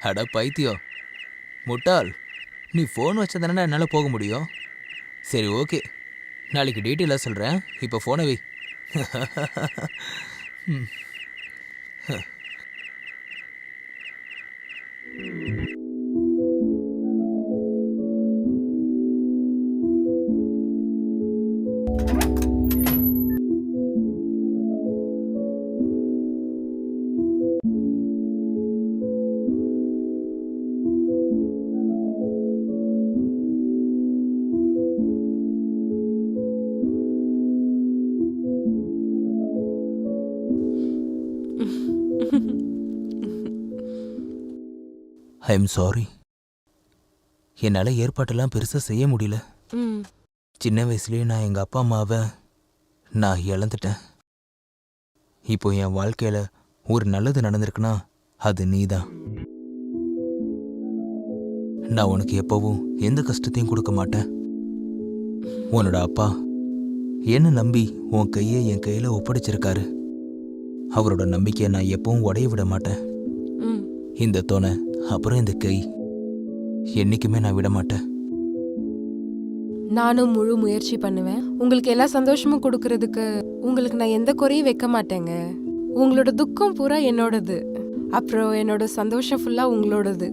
அட பைத்தியம், முட்டாள், நீ ஃபோன் வச்சா தானே என்னால் போக முடியும். சரி ஓகே, நாளைக்கு டீட்டெயிலாக சொல்கிறேன், இப்போ ஃபோனை வை. ம். I am sorry. என்னால் ஏற்பாட்டெல்லாம் பெருசாக செய்ய முடியல. ம் சின்ன வயசுலேயே நான் எங்கள் அப்பா அம்மாவை நான் இழந்துட்டேன். இப்போ என் வாழ்க்கையில் ஒரு நல்லது நடந்திருக்குன்னா அது நீ தான். நான் உனக்கு எப்பவும் எந்த கஷ்டத்தையும் கொடுக்க மாட்டேன். உன்னோட அப்பா என்ன நம்பி உன் கையை என் கையில் ஒப்படைச்சிருக்காரு. அவரோட நம்பிக்கையை நான் எப்பவும் உடைய விட மாட்டேன். ம் இந்த துணை, அப்புறம் இந்த கை, என்னைக்குமே நான் விட மாட்டேன். நானும் முழு முயற்சி பண்ணுவேன். உங்களுக்கு எல்லா சந்தோஷமும் கொடுக்கறதுக்கு உங்களுக்கு நான் எந்த குறையும் வைக்க மாட்டேங்க. உங்களோட துக்கம் பூரா என்னோடது, அப்புறம் என்னோட சந்தோஷம் ஃபுல்லா உங்களோடது.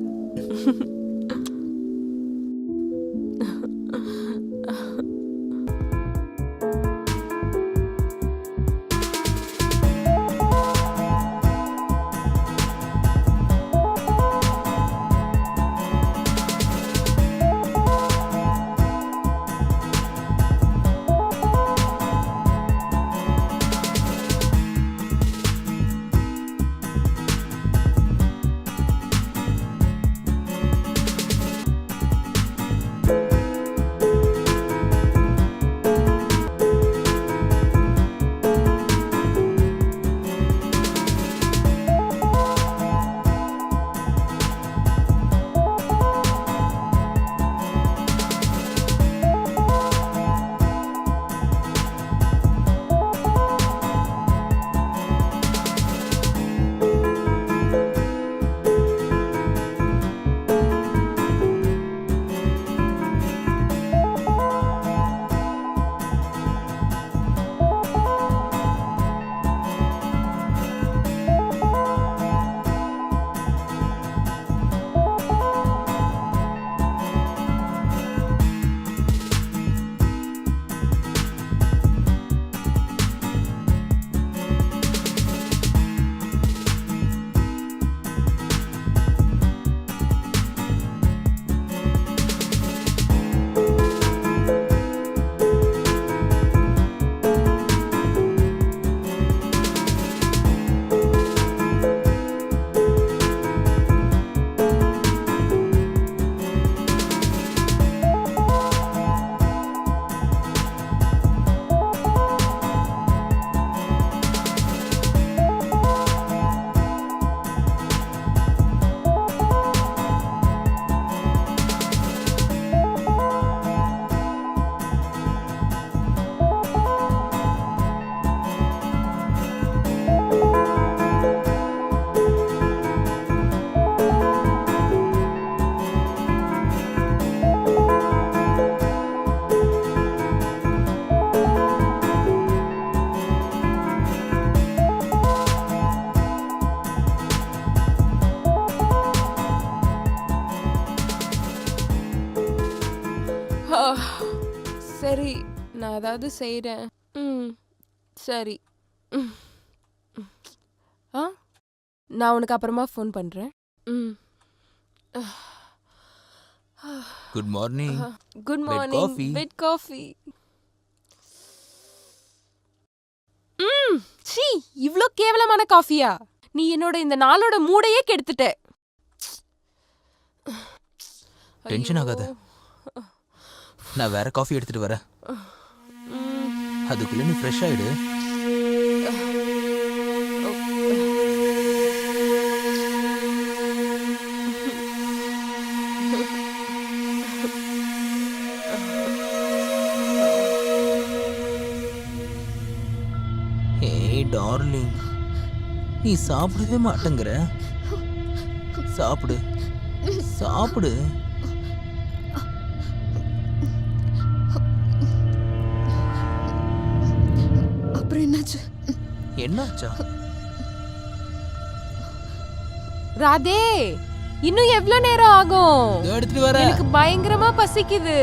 சரி, நான் ஏதாவது செய்கிறேன். ம் சரி. ம் ஆ நான் உனக்கு அப்புறமா ஃபோன் பண்ணுறேன். ம் good morning. Good Bed morning. coffee. Bed coffee. ம் சீ, இவ்ளோ கேவலமான காஃபியா? நீ என்னோட இந்த நாளோட மூடையே கெடுத்துட்ட. டென்ஷன் ஆகாத, நான் வேற காஃபி எடுத்துட்டு வரேன். அதுக்குள்ள நீ ஃப்ரெஷ் ஆயிடு. ஏய் டார்லிங், நீ சாப்பிடவே மாட்டேங்கிற. சாப்பிடு சாப்பிடு. அப்புறம் என்னாச்சு? என்னாச்சா? ராதே, இன்னும் எவ்வளவு நேரம் ஆகும்? இதோ எடுத்துட்டு வர. எனக்கு பயங்கரமா பசிக்குது.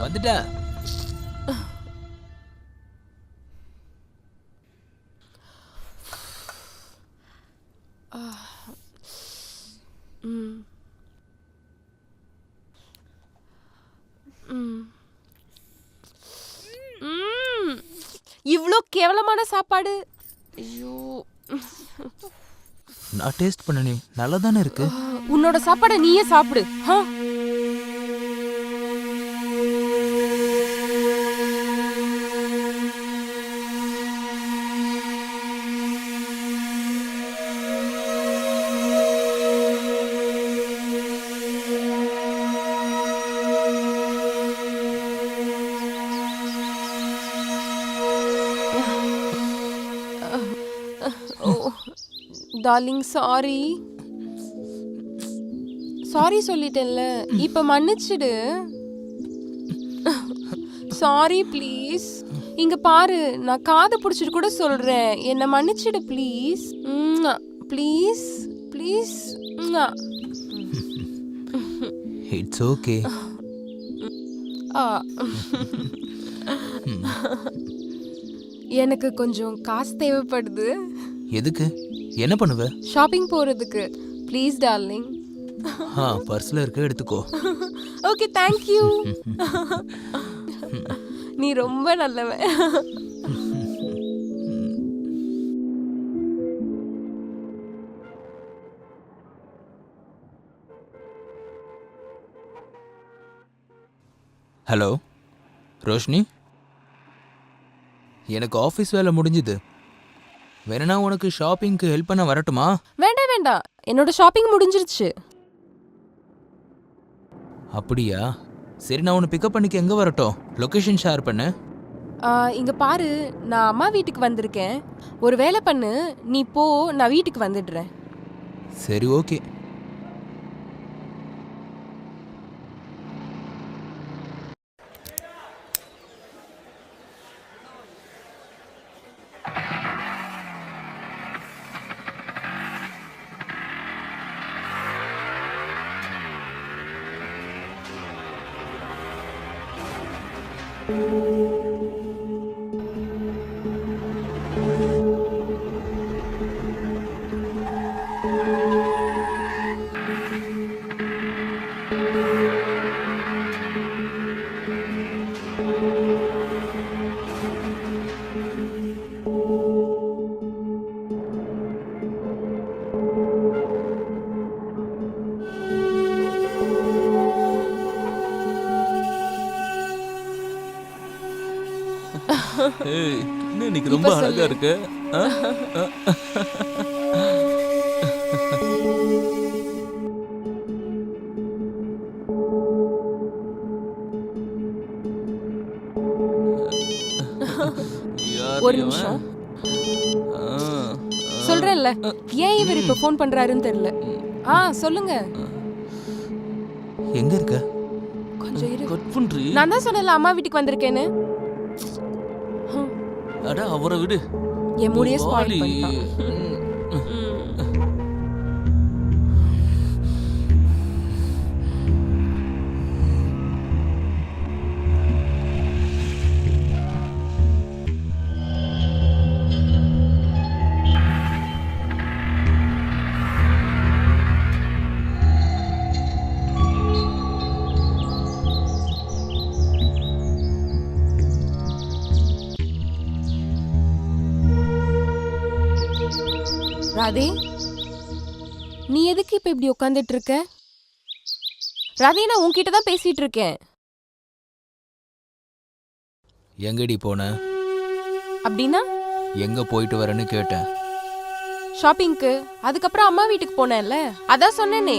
வந்துட்டா? ம். ம். ம். இவ்ளோ கேவலமான சாப்பாடு. ஐயோ. நான் டேஸ்ட் பண்ணனே, நல்லா தானே இருக்கு. உன்னோட சாப்பாடை நீயே சாப்பிடு. ஹா. டார்லிங், சாரி சாரி சொல்லிட்டேன்ல, இப்ப மன்னிச்சிடு. Sorry please. இங்க பாரு, நான் காது பிடிச்சிட்டு கூட சொல்றேன், என்ன மன்னிச்சிடு please. Please please. It's okay. எனக்கு கொஞ்சம் காசு தேவைப்படுது. எதுக்கு? என்ன பண்ணுவ? ஷாப்பிங் போறதுக்கு. Please darling. பர்ஸ்ல இருக்க, எடுத்துக்கோ. Okay, thank you. நீ ரொம்ப நல்லவன். ஹலோ ரோஷினி, எனக்கு ஆஃபீஸ் வேலை முடிஞ்சுது. வேணா உனக்கு ஷாப்பிங்க்கு ஹெல்ப் பண்ண வரட்டுமா? வேண்டாம் வேண்டாம், என்னோட ஷாப்பிங் முடிஞ்சிருச்சு. அப்படியா? சரி, நான் உன்னை பிக்கப் பண்ணிக்க எங்கே வரட்டும்? லொக்கேஷன் ஷேர் பண்ணு. இங்க பாரு, நான் அம்மா வீட்டுக்கு வந்திருக்கேன். ஒரு வேலை பண்ணு, நீ போ, நான் வீட்டுக்கு வந்துடுறேன். சரி, ஓகே. இன்னைக்கு ரொம்ப அழகா இருக்கு. ஒரு நிமிஷம் சொல்றேன்ல, ஏன் இவர் இப்ப ஃபோன் பண்றாருன்னு தெரியல. சொல்லுங்க. எங்க இருக்க? கொஞ்சம் இரு. கட் பண்றீ? நான் தான் சொன்னேன்ல அம்மா வீட்டுக்கு வந்திருக்கேன்னு. அட அவரை விடு. என் மூடியை ஸ்பாயில் பண்ணிட்டான். ராதே, நீ எதுக்கு இப்ப இப்படி உட்காந்துட்டு இருக்க? ராதே, நான் உன்கிட்ட தான் பேசிட்டு இருக்கேன். எங்கடி போன? அப்படின்னா? எங்க போயிட்டு வரேன்னு கேட்டேன். ஷாப்பிங்க்கு. அதுக்கப்புறம் அம்மா வீட்டுக்கு போனேன்ல, அதான் சொன்னேனே.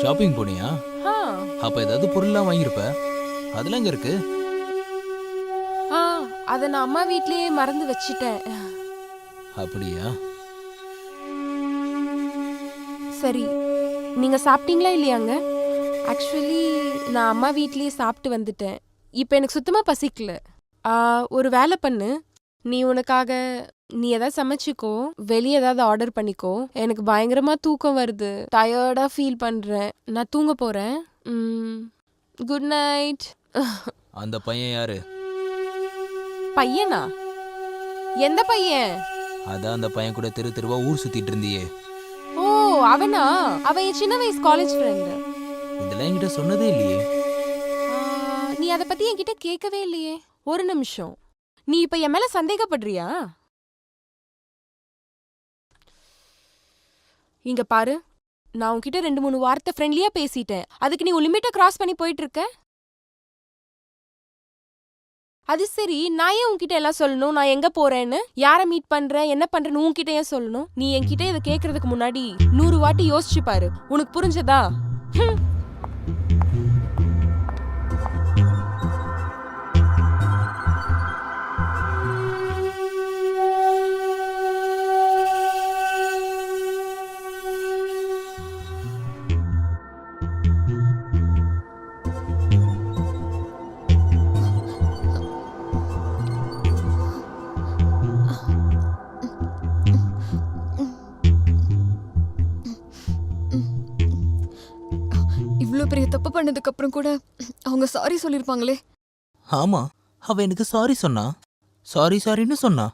ஷாப்பிங் போனியா? அப்ப ஏதாவது பொருள்லாம் வாங்கியிருப்ப. அதெல்லாம் எங்க இருக்கு? அதை நான் அம்மா வீட்லயே மறந்து வச்சிட்டேன். அப்படியா? சரி, நீங்க சாப்பிட்டீங்களா இல்லையாங்க? ஆக்சுவலி நான் அம்மா வீட்லயே சாப்பிட்டு வந்துட்டேன். இப்போ எனக்கு சுத்தமா பசிக்கல. ஒரு வேலை பண்ணு, நீ உனக்காக நீ ஏதாவது சமைச்சிக்கோ, வெளியே ஏதாவது ஆர்டர் பண்ணிக்கோ. எனக்கு பயங்கரமா தூக்கம் வருது, டயர்டா ஃபீல் பண்றேன். நான் தூங்க போறேன். Good night. அந்த பையன் யாரு? பையனா? எந்த பையன்? அதான் அந்த பையன் கூட தெரு தெருவா ஊர் சுத்திட்டு இருந்தியே. ஓ, அவனா? அவன் என் சின்ன வயசு காலேஜ் ஃப்ரெண்டு. இதெல்லாம் என்கிட்ட சொன்னதே இல்லையே. நீ அதை பத்தி என்கிட்ட கேட்கவே இல்லையே. ஒரு நிமிஷம், நீ இப்ப என் மேல சந்தேகப்படுறியா? இங்க பாரு, நான் உன்கிட்ட 2-3 வார்த்தை ஃப்ரெண்ட்லியா பேசிட்டேன். அதுக்கு நீ உன் லிமிட்டை கிராஸ் பண்ணி போயிட்டு இருக்க. அது சரி, நான் ஏன் உன்கிட்ட எல்லாம் சொல்லணும்? நான் எங்க போறேன்னு, யாரை மீட் பண்றேன், என்ன பண்றேன்னு உன்கிட்ட ஏன் சொல்லணும்? நீ என்கிட்ட இதை கேட்கறதுக்கு முன்னாடி 100 வாட்டி யோசிச்சு பாரு. உனக்கு புரிஞ்சதா? இவ்ளோ பெரிய தப்பு பண்ணதுக்கு அப்புறம் கூட அவங்க சாரி சொல்லிருப்பாங்களே. ஆமா, அவ எனக்கு சாரி சொன்னா. சாரின்னு சொன்னா.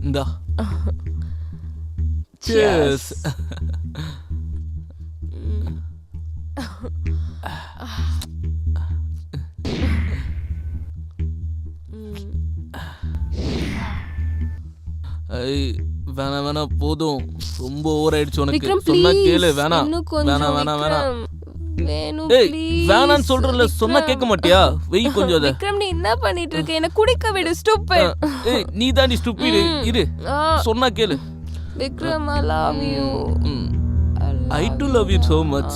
இந்தா. Cheers. வேணாம் போதும், ரொம்ப ஓவர் ஆயிடுச்சு உனக்கு. விக்ரம், சொன்னா please. கேளு. வேணாம் இன்னும் கொஞ்சம் வேணாம். விக்ரம். வேணும், ஏய், please. வேணான்னு சொல்றல, சொன்னா கேட்க மாட்டியா? வெய் கொஞ்சம் அத. விக்ரம், நீ என்ன பண்ணிட்டு இருக்க? என்ன குடிக்க விடு, stupid. ஏய், நீ தாண்டி ஸ்டூபிட். இரு, சொன்னா கேளு. Vikram, I love you. I too love you so much.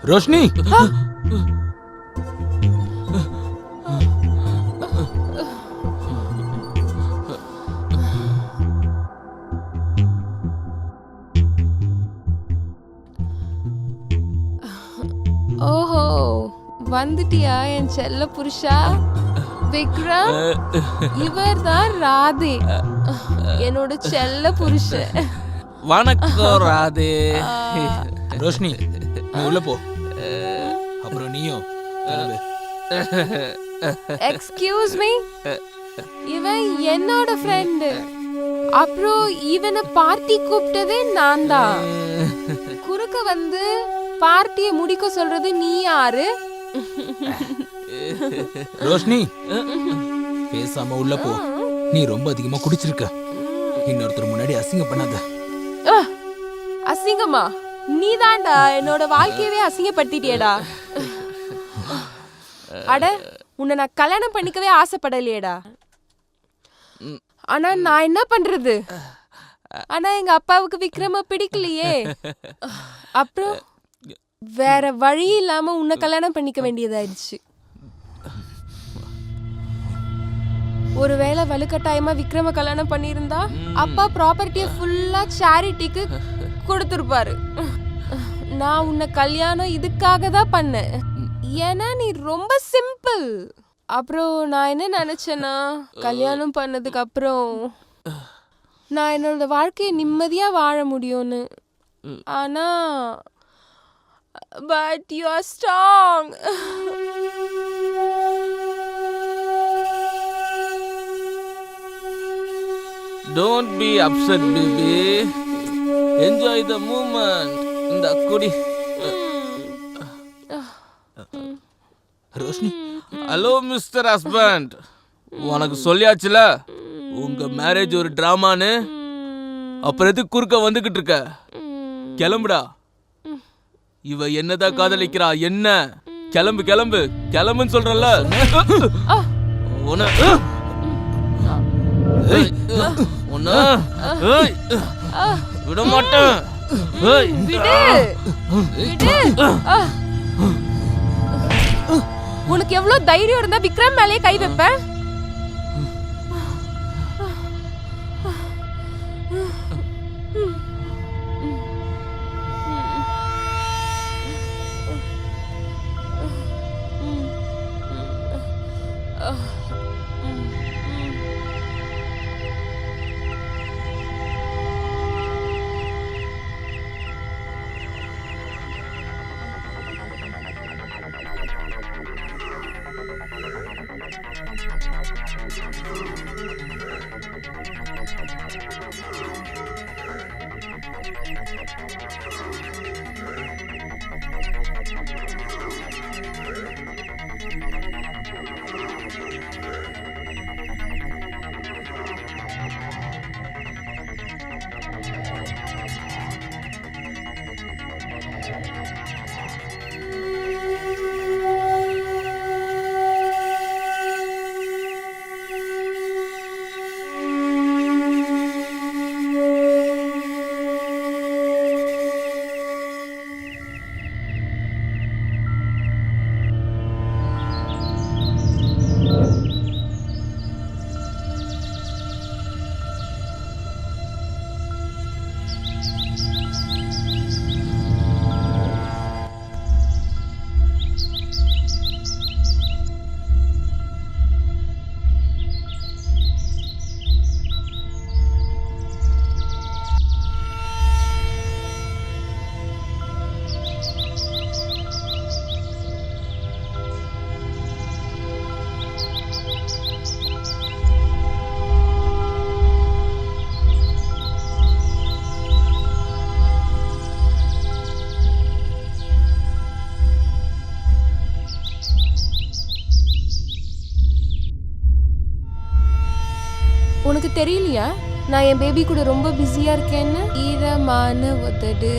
Roshini, ஓஹோ, வந்துட்டியா என் செல்ல புருஷா? விக்ரம், இவர்தான் ராதே, என்னோட செல்ல புருஷன். வணக்கம் ராதே. ரோஷினி, நீ உள்ள போ. அப்புறம் நீயும் கிளம்பு. எக்ஸ்கியூஸ் மீ, இவன் என்னோட ஃப்ரெண்டு. அப்புறம் இவனை பார்ட்டி கூப்பிட்டதே நான் தான். குறுக்க வந்து பார்ட்டியை முடிக்க சொல்றது நீ யாரு? ரோஷினி, பேசாம உள்ள போ. நீ ரொம்ப அதிகமா குடிச்சிருக்க. இன்னொருத்தர் முன்னாடி அசிங்கம் பண்ணாத. அசிங்கமா? நீதான்டா என்னோட வாழ்க்கையவே அசிங்கப்படுத்திட்டியேடா. அட, உன்னை நான் கல்யாணம் பண்ணிக்கவே ஆசைப்படலையேடா. ஆனா நான் என்ன பண்றது? ஆனா எங்க அப்பாவுக்கு விக்ரம பிடிக்கலையே. அப்புறம் வேற வழி இல்லாம உன்னை கல்யாணம் பண்ணிக்க வேண்டியதாயிடுச்சு. ஒருவேளை வலுக்கட்டாயமா விக்ரம கல்யாணம் பண்ணியிருந்தா அப்பா ப்ராப்பர்ட்டியை ஃபுல்லா சேரிட்டிக்கு கொடுத்துருப்பாரு. நான் உன்னை கல்யாணம் இதுக்காக தான் பண்ணேன், ஏன்னா நீ ரொம்ப சிம்பிள். அப்புறம் நான் என்ன நினைச்சேன்னா, கல்யாணம் பண்ணதுக்கு அப்புறம் நான் என்னோட வாழ்க்கையை நிம்மதியா வாழ முடியும்னு. ஆனா but you are strong. Don't be upset baby, enjoy the moment. இந்த குடி. ரோஷினி, ஹலோ மிஸ்டர் ஹஸ்பண்ட், உனக்கு சொல்லியாச்சுல உங்க மேரேஜ் ஒரு டிராமான்னு. அப்புறம் எதுக்கு குறுக்க வந்துகிட்டு இருக்க? கிளம்புடா. இவ என்னதான் காதலிக்கிறா என்ன? கிளம்பு கிளம்பு கிளம்புன்னு சொல்றல. விட மாட்டேன். உனக்கு எவ்வளவு தைரியம் இருந்தா விக்ரம் மேலேயே கை வைப்பேன்? உனக்கு தெரியலையா நான் என் பேபி கூட ரொம்ப பிஸியா இருக்கேன்னு? ஈரமான உதடு